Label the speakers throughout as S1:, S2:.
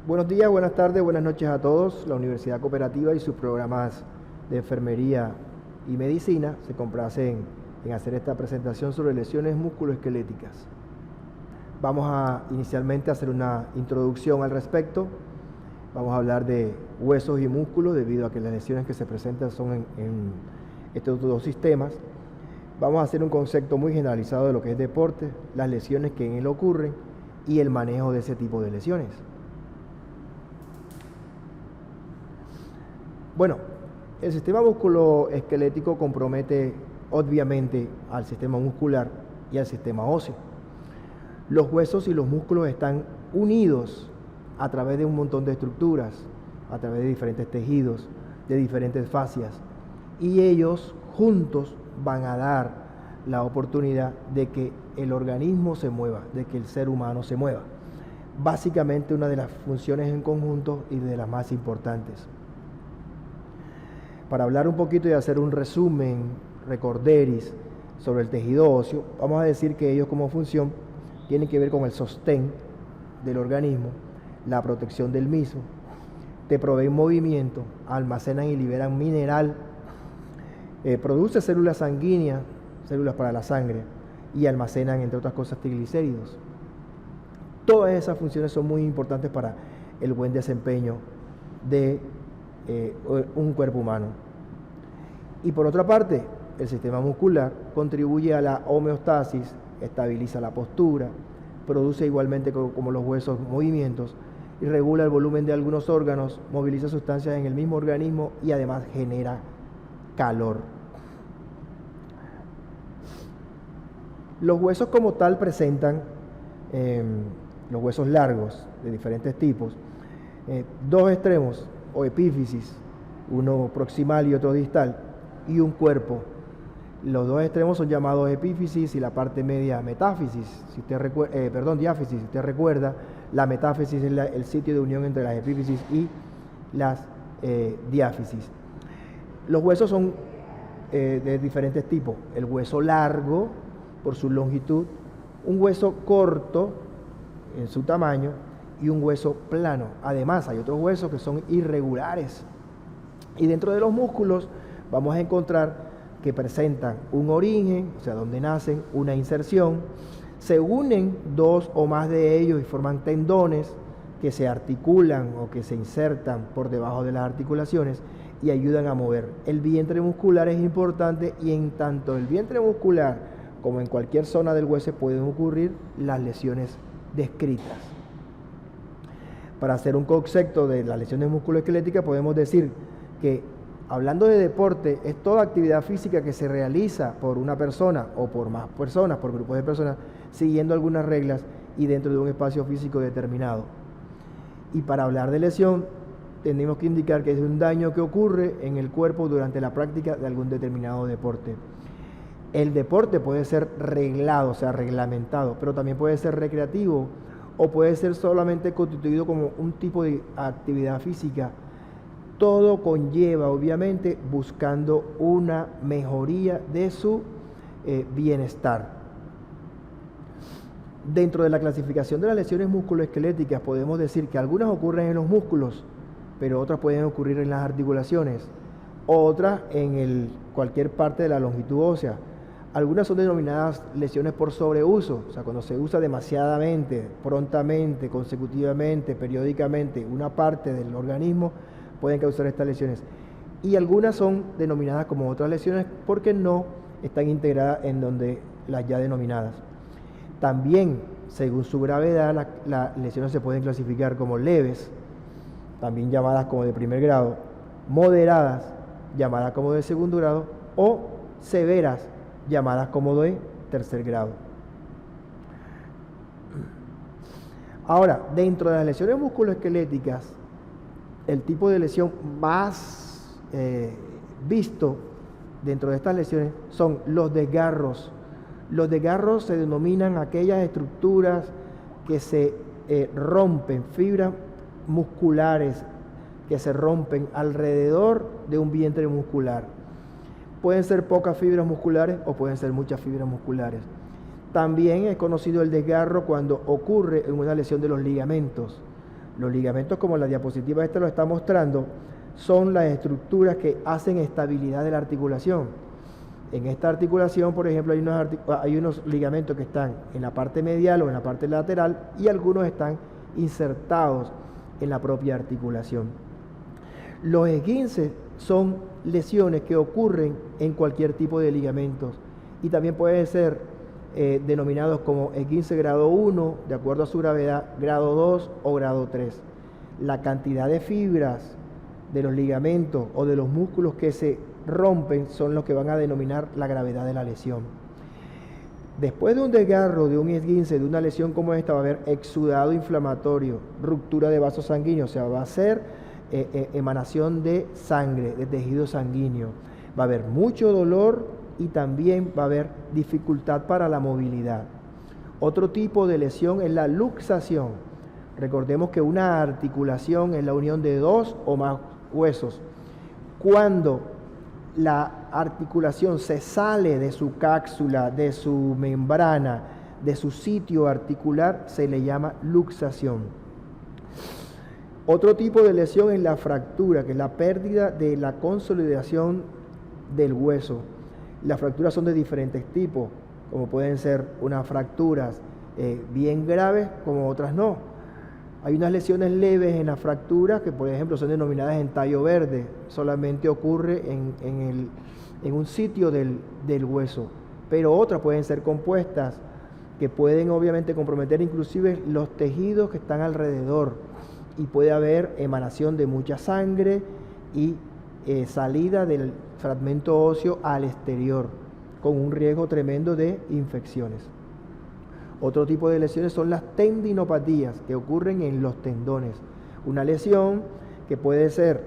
S1: Buenos días, buenas tardes, buenas noches a todos. La Universidad Cooperativa y sus programas de enfermería y medicina se complacen en hacer esta presentación sobre lesiones musculoesqueléticas. Vamos a inicialmente hacer una introducción al respecto. Vamos a hablar de huesos y músculos debido a que las lesiones que se presentan son en estos dos sistemas. Vamos a hacer un concepto muy generalizado de lo que es deporte, las lesiones que en él ocurren y el manejo de ese tipo de lesiones. Bueno, el sistema musculoesquelético compromete obviamente al sistema muscular y al sistema óseo. Los huesos y los músculos están unidos a través de un montón de estructuras, a través de diferentes tejidos, de diferentes fascias, y ellos juntos van a dar la oportunidad de que el organismo se mueva, de que el ser humano se mueva. Básicamente una de las funciones en conjunto y de las más importantes. Para hablar un poquito y hacer un resumen, recorderis, sobre el tejido óseo, vamos a decir que ellos como función tienen que ver con el sostén del organismo, la protección del mismo, te proveen movimiento, almacenan y liberan mineral, produce células sanguíneas, células para la sangre, y almacenan, entre otras cosas, triglicéridos. Todas esas funciones son muy importantes para el buen desempeño de un cuerpo humano. Y por otra parte, el sistema muscular contribuye a la homeostasis, estabiliza la postura, produce igualmente como los huesos movimientos y regula el volumen de algunos órganos, moviliza sustancias en el mismo organismo y además genera calor. Los huesos como tal presentan, los huesos largos de diferentes tipos, dos extremos o epífisis, uno proximal y otro distal, y un cuerpo. Los dos extremos son llamados epífisis y la parte media metáfisis. Diáfisis. Si usted recuerda, la metáfisis es el sitio de unión entre las epífisis y las diáfisis. Los huesos son de diferentes tipos. El hueso largo, por su longitud, un hueso corto en su tamaño y un hueso plano. Además, hay otros huesos que son irregulares. Y dentro de los músculos vamos a encontrar que presentan un origen, o sea, donde nacen, una inserción, se unen dos o más de ellos y forman tendones que se articulan o que se insertan por debajo de las articulaciones y ayudan a mover. El vientre muscular es importante y en tanto el vientre muscular como en cualquier zona del hueso pueden ocurrir las lesiones descritas. Para hacer un concepto de las lesiones musculoesqueléticas podemos decir que hablando de deporte, es toda actividad física que se realiza por una persona o por más personas, por grupos de personas, siguiendo algunas reglas y dentro de un espacio físico determinado. Y para hablar de lesión, tenemos que indicar que es un daño que ocurre en el cuerpo durante la práctica de algún determinado deporte. El deporte puede ser reglado, o sea, reglamentado, pero también puede ser recreativo o puede ser solamente constituido como un tipo de actividad física. Todo conlleva, obviamente, buscando una mejoría de su bienestar. Dentro de la clasificación de las lesiones musculoesqueléticas podemos decir que algunas ocurren en los músculos, pero otras pueden ocurrir en las articulaciones, otras en cualquier parte de la longitud ósea. Algunas son denominadas lesiones por sobreuso, o sea, cuando se usa demasiadamente, prontamente, consecutivamente, periódicamente, una parte del organismo, pueden causar estas lesiones. Y algunas son denominadas como otras lesiones porque no están integradas en donde las ya denominadas. También, según su gravedad, las lesiones se pueden clasificar como leves, también llamadas como de primer grado, moderadas, llamadas como de segundo grado, o severas, llamadas como de tercer grado. Ahora, dentro de las lesiones musculoesqueléticas, el tipo de lesión más visto dentro de estas lesiones son los desgarros. Los desgarros se denominan aquellas estructuras que se rompen, fibras musculares que se rompen alrededor de un vientre muscular. Pueden ser pocas fibras musculares o pueden ser muchas fibras musculares. También es conocido el desgarro cuando ocurre en una lesión de los ligamentos. Los ligamentos, como la diapositiva esta lo está mostrando, son las estructuras que hacen estabilidad de la articulación. En esta articulación, por ejemplo, hay unos ligamentos que están en la parte medial o en la parte lateral y algunos están insertados en la propia articulación. Los esguinces son lesiones que ocurren en cualquier tipo de ligamentos y también pueden ser denominados como esguince grado 1, de acuerdo a su gravedad, grado 2 o grado 3. La cantidad de fibras de los ligamentos o de los músculos que se rompen son los que van a denominar la gravedad de la lesión. Después de un desgarro, de un esguince, de una lesión como esta, va a haber exudado inflamatorio, ruptura de vasos sanguíneos, o sea, va a ser emanación de sangre, de tejido sanguíneo. Va a haber mucho dolor y también va a haber dificultad para la movilidad. Otro tipo de lesión es la luxación. Recordemos que una articulación es la unión de dos o más huesos. Cuando la articulación se sale de su cápsula, de su membrana, de su sitio articular, se le llama luxación. Otro tipo de lesión es la fractura, que es la pérdida de la consolidación del hueso. Las fracturas son de diferentes tipos, como pueden ser unas fracturas bien graves, como otras no. Hay unas lesiones leves en las fracturas que, por ejemplo, son denominadas en tallo verde. Solamente ocurre en un sitio del hueso. Pero otras pueden ser compuestas, que pueden obviamente comprometer inclusive los tejidos que están alrededor. Y puede haber emanación de mucha sangre y salida del fragmento óseo al exterior, con un riesgo tremendo de infecciones. Otro tipo de lesiones son las tendinopatías, que ocurren en los tendones. Una lesión que puede ser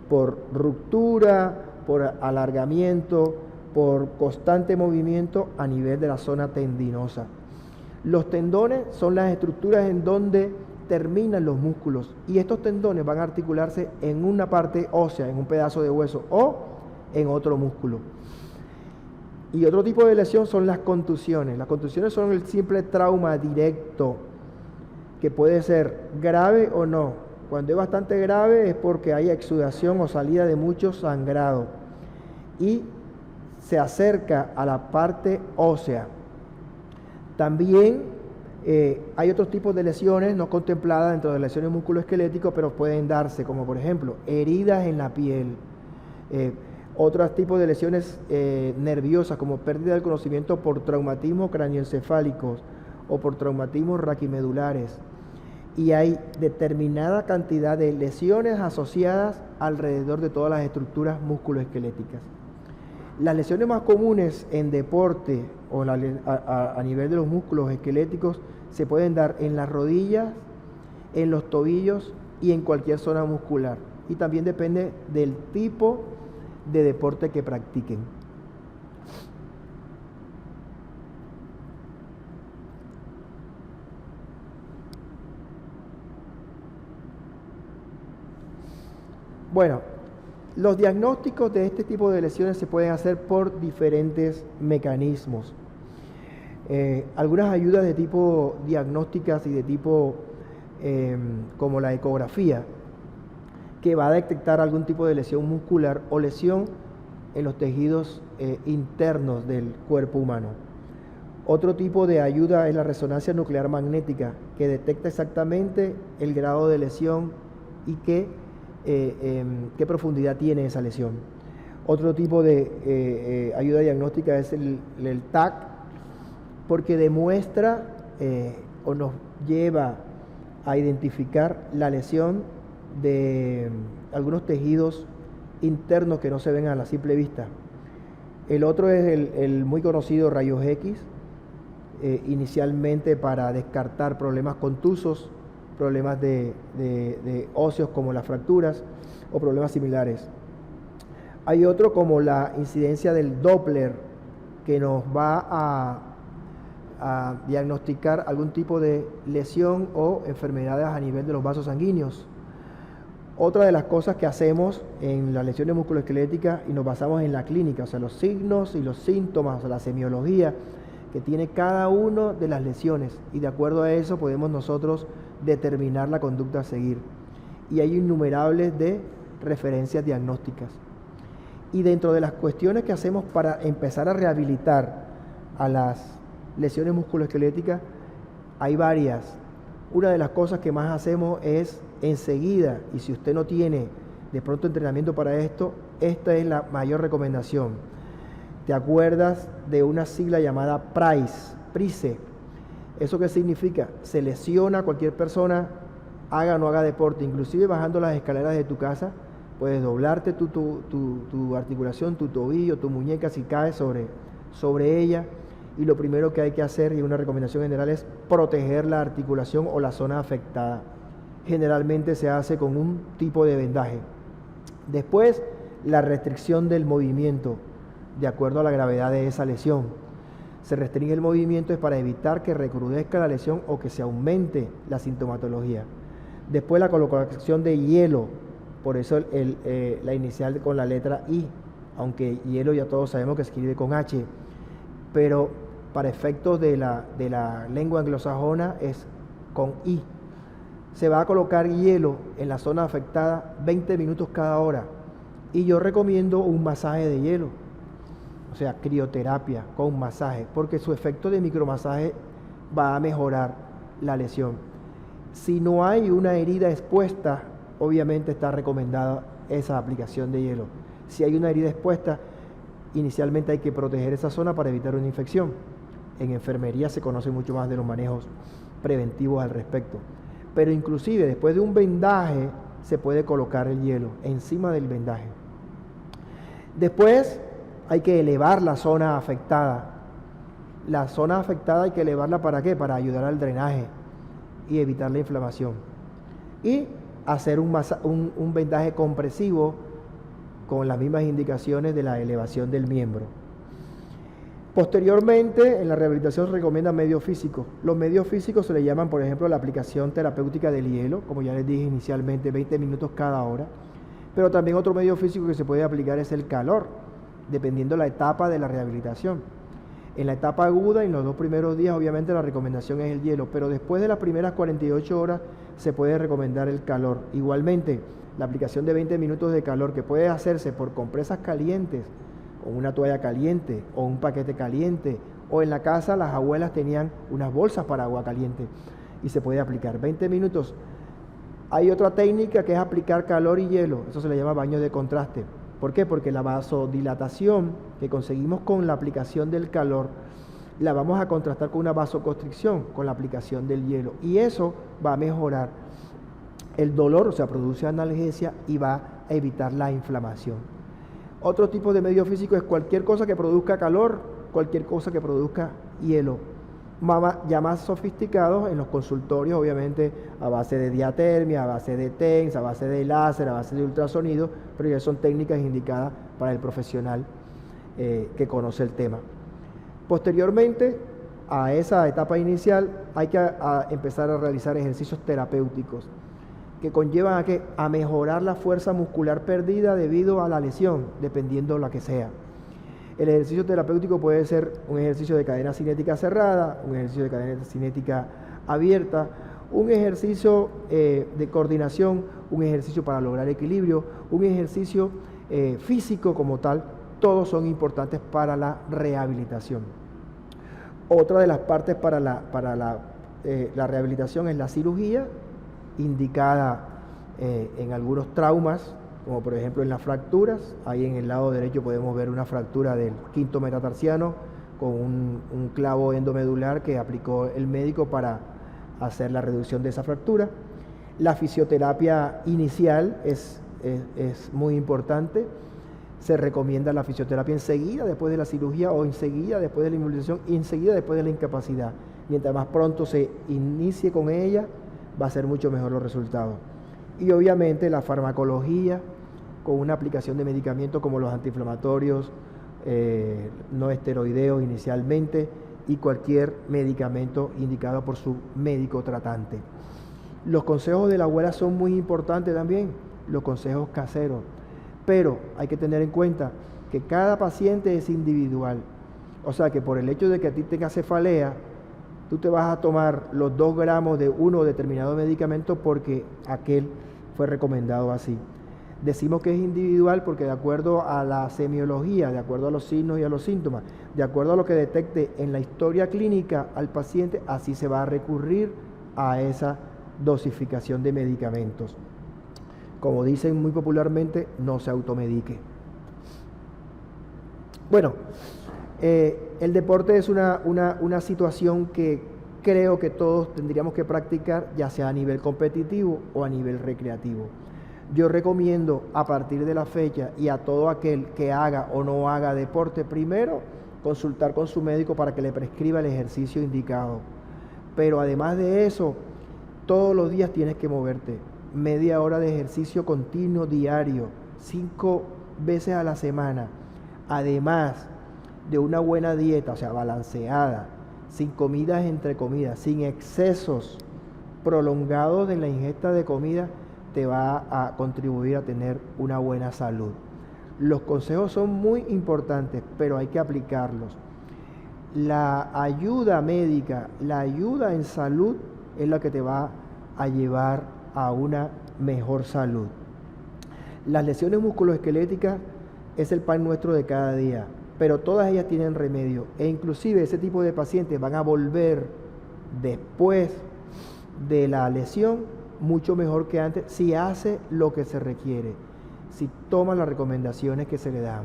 S1: por ruptura, por alargamiento, por constante movimiento a nivel de la zona tendinosa. Los tendones son las estructuras en donde terminan los músculos y estos tendones van a articularse en una parte ósea, en un pedazo de hueso o en otro músculo. Y otro tipo de lesión son las contusiones. Las contusiones son el simple trauma directo, que puede ser grave o no. Cuando es bastante grave es porque hay exudación o salida de mucho sangrado y se acerca a la parte ósea. También hay otros tipos de lesiones no contempladas dentro de lesiones musculoesqueléticas, pero pueden darse, como por ejemplo heridas en la piel. Otros tipos de lesiones nerviosas, como pérdida del conocimiento por traumatismos craneoencefálicos o por traumatismos raquimedulares. Y hay determinada cantidad de lesiones asociadas alrededor de todas las estructuras musculoesqueléticas. Las lesiones más comunes en deporte o a nivel de los músculos esqueléticos se pueden dar en las rodillas, en los tobillos y en cualquier zona muscular. Y también depende del tipo de deporte que practiquen. Bueno, los diagnósticos de este tipo de lesiones se pueden hacer por diferentes mecanismos. Algunas ayudas de tipo diagnósticas y de tipo como la ecografía, que va a detectar algún tipo de lesión muscular o lesión en los tejidos internos del cuerpo humano. Otro tipo de ayuda es la resonancia nuclear magnética, que detecta exactamente el grado de lesión y qué profundidad tiene esa lesión. Otro tipo de ayuda diagnóstica es el TAC, porque demuestra o nos lleva a identificar la lesión de algunos tejidos internos que no se ven a la simple vista. El otro es el muy conocido rayos X, inicialmente para descartar problemas contusos, problemas de óseos como las fracturas o problemas similares. Hay otro como la incidencia del Doppler, que nos va a diagnosticar algún tipo de lesión o enfermedades a nivel de los vasos sanguíneos. Otra de las cosas que hacemos en las lesiones musculoesqueléticas, y nos basamos en la clínica, o sea, los signos y los síntomas, o sea, la semiología que tiene cada una de las lesiones, y de acuerdo a eso podemos nosotros determinar la conducta a seguir. Y hay innumerables de referencias diagnósticas. Y dentro de las cuestiones que hacemos para empezar a rehabilitar a las lesiones musculoesqueléticas, hay varias. Una de las cosas que más hacemos es enseguida, y si usted no tiene de pronto entrenamiento para esto, esta es la mayor recomendación. ¿Te acuerdas de una sigla llamada PRICE? ¿Eso qué significa? Se lesiona a cualquier persona, haga o no haga deporte, inclusive bajando las escaleras de tu casa, puedes doblarte tu articulación, tu tobillo, tu muñeca si caes sobre ella, y lo primero que hay que hacer, y una recomendación general, es proteger la articulación o la zona afectada. Generalmente se hace con un tipo de vendaje. Después, la restricción del movimiento, de acuerdo a la gravedad de esa lesión. Se restringe el movimiento es para evitar que recrudezca la lesión o que se aumente la sintomatología. Después, la colocación de hielo, por eso la inicial con la letra I, aunque hielo ya todos sabemos que se escribe con H, pero para efectos de la lengua anglosajona es con I. Se va a colocar hielo en la zona afectada 20 minutos cada hora, y yo recomiendo un masaje de hielo, o sea, crioterapia con masaje, porque su efecto de micromasaje va a mejorar la lesión. Si no hay una herida expuesta, obviamente está recomendada esa aplicación de hielo. Si hay una herida expuesta, inicialmente hay que proteger esa zona para evitar una infección. En enfermería se conoce mucho más de los manejos preventivos al respecto. Pero inclusive después de un vendaje se puede colocar el hielo encima del vendaje. Después hay que elevar la zona afectada. La zona afectada hay que elevarla ¿para qué? Para ayudar al drenaje y evitar la inflamación. Y hacer un vendaje compresivo con las mismas indicaciones de la elevación del miembro. Posteriormente, en la rehabilitación se recomienda medios físicos. Los medios físicos se le llaman, por ejemplo, la aplicación terapéutica del hielo, como ya les dije inicialmente, 20 minutos cada hora. Pero también otro medio físico que se puede aplicar es el calor, dependiendo la etapa de la rehabilitación. En la etapa aguda, en los 2 primeros días, obviamente la recomendación es el hielo, pero después de las primeras 48 horas se puede recomendar el calor. Igualmente, la aplicación de 20 minutos de calor, que puede hacerse por compresas calientes, o una toalla caliente, o un paquete caliente, o en la casa las abuelas tenían unas bolsas para agua caliente, y se puede aplicar 20 minutos. Hay otra técnica que es aplicar calor y hielo, eso se le llama baño de contraste. ¿Por qué? Porque la vasodilatación que conseguimos con la aplicación del calor, la vamos a contrastar con una vasoconstricción con la aplicación del hielo, y eso va a mejorar el dolor, o sea, produce analgesia y va a evitar la inflamación. Otro tipo de medio físico es cualquier cosa que produzca calor, cualquier cosa que produzca hielo. Ya más sofisticados en los consultorios, obviamente a base de diatermia, a base de TENS, a base de láser, a base de ultrasonido, pero ya son técnicas indicadas para el profesional que conoce el tema. Posteriormente a esa etapa inicial hay que empezar a realizar ejercicios terapéuticos que conllevan a mejorar la fuerza muscular perdida debido a la lesión, dependiendo la que sea. El ejercicio terapéutico puede ser un ejercicio de cadena cinética cerrada, un ejercicio de cadena cinética abierta, un ejercicio de coordinación, un ejercicio para lograr equilibrio, un ejercicio físico como tal. Todos son importantes para la rehabilitación. Otra de las partes para la rehabilitación es la cirugía, indicada en algunos traumas, como por ejemplo en las fracturas. Ahí en el lado derecho podemos ver una fractura del quinto metatarsiano con un clavo endomedular que aplicó el médico para hacer la reducción de esa fractura. La fisioterapia inicial es muy importante. Se recomienda la fisioterapia enseguida después de la cirugía, o enseguida después de la inmovilización, y enseguida después de la incapacidad. Mientras más pronto se inicie con ella, va a ser mucho mejor los resultados. Y obviamente la farmacología, con una aplicación de medicamentos como los antiinflamatorios, no esteroideos inicialmente, y cualquier medicamento indicado por su médico tratante. Los consejos de la abuela son muy importantes también, los consejos caseros, pero hay que tener en cuenta que cada paciente es individual. O sea que por el hecho de que a ti tengas cefalea, tú te vas a tomar los 2 gramos de uno determinado medicamento porque aquel fue recomendado así. Decimos que es individual porque de acuerdo a la semiología, de acuerdo a los signos y a los síntomas, de acuerdo a lo que detecte en la historia clínica al paciente, así se va a recurrir a esa dosificación de medicamentos. Como dicen muy popularmente, no se automedique. Bueno, el deporte es una situación que creo que todos tendríamos que practicar, ya sea a nivel competitivo o a nivel recreativo. Yo recomiendo a partir de la fecha y a todo aquel que haga o no haga deporte, primero consultar con su médico para que le prescriba el ejercicio indicado. Pero además de eso, todos los días tienes que moverte. Media hora de ejercicio continuo diario, 5 veces a la semana. Además de una buena dieta, o sea, balanceada, sin comidas entre comidas, sin excesos prolongados de la ingesta de comida, te va a contribuir a tener una buena salud. Los consejos son muy importantes, pero hay que aplicarlos. La ayuda médica, la ayuda en salud es la que te va a llevar a una mejor salud. Las lesiones musculoesqueléticas es el pan nuestro de cada día, pero todas ellas tienen remedio e inclusive ese tipo de pacientes van a volver después de la lesión mucho mejor que antes si hace lo que se requiere, si toma las recomendaciones que se le dan.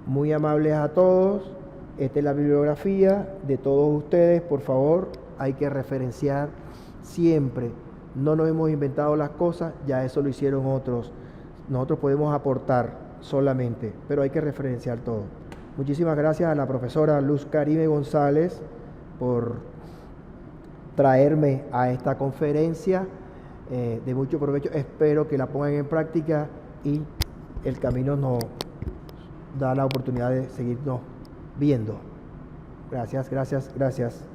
S1: Muy amables a todos. Esta es la bibliografía de todos ustedes. Por favor, hay que referenciar siempre. No nos hemos inventado las cosas, ya eso lo hicieron otros. Nosotros podemos aportar solamente, pero hay que referenciar todo. Muchísimas gracias a la profesora Luz Karime González por traerme a esta conferencia de mucho provecho. Espero que la pongan en práctica y el camino nos da la oportunidad de seguirnos viendo. Gracias, gracias, gracias.